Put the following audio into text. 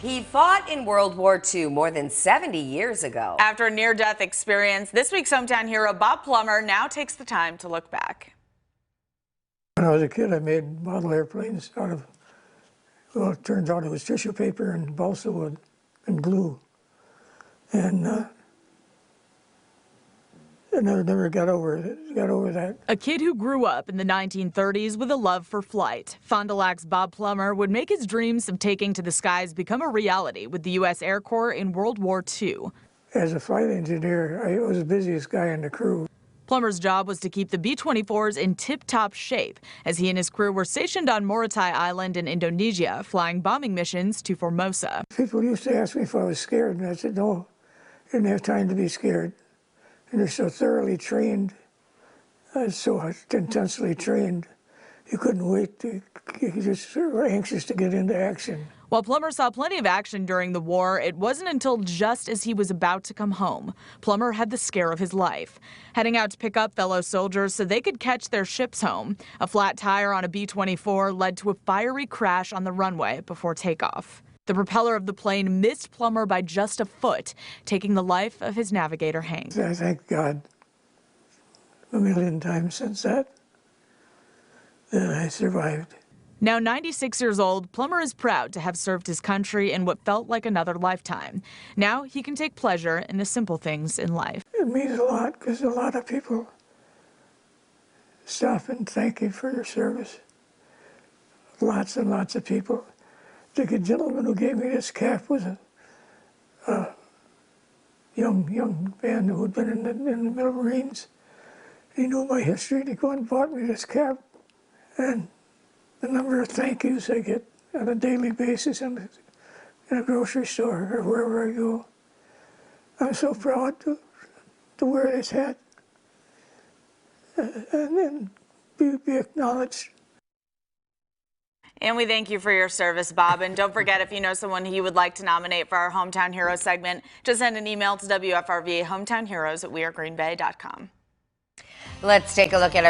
He fought in World War II more than 70 years ago. After a near-death experience, this week's hometown hero Bob Plummer now takes the time to look back. When I was a kid, I made model airplanes out of, well, it turns out it was tissue paper and balsa wood and glue. And I never got over that. A kid who grew up in the 1930s with a love for flight, Fond du Lac's Bob Plummer would make his dreams of taking to the skies become a reality with the U.S. Air Corps in World War II. As a flight engineer, I was the busiest guy in the crew. Plummer's job was to keep the B-24s in tip-top shape as he and his crew were stationed on Morotai Island in Indonesia, flying bombing missions to Formosa. People used to ask me if I was scared, and I said, no, I didn't have time to be scared. And they're so thoroughly trained, so intensely trained, you couldn't wait. You just were anxious to get into action. While Plummer saw plenty of action during the war, it wasn't until just as he was about to come home. Plummer had the scare of his life, heading out to pick up fellow soldiers so they could catch their ships home. A flat tire on a B-24 led to a fiery crash on the runway before takeoff. The propeller of the plane missed Plummer by just a foot, taking the life of his navigator, Hank. I thank God a million times since that I survived. Now 96 years old, Plummer is proud to have served his country in what felt like another lifetime. Now he can take pleasure in the simple things in life. It means a lot because a lot of people stop and thank you for your service. Lots and lots of people. The gentleman who gave me this cap was a young man who had been in the Middle Marines. He knew my history, and he went and bought me this cap. And the number of thank yous I get on a daily basis in a grocery store or wherever I go. I'm so proud to wear this hat and then be acknowledged. And we thank you for your service, Bob. And don't forget, if you know someone who you would like to nominate for our Hometown Heroes segment, just send an email to WFRV hometownheroes@wearegreenbay.com. Let's take a look at our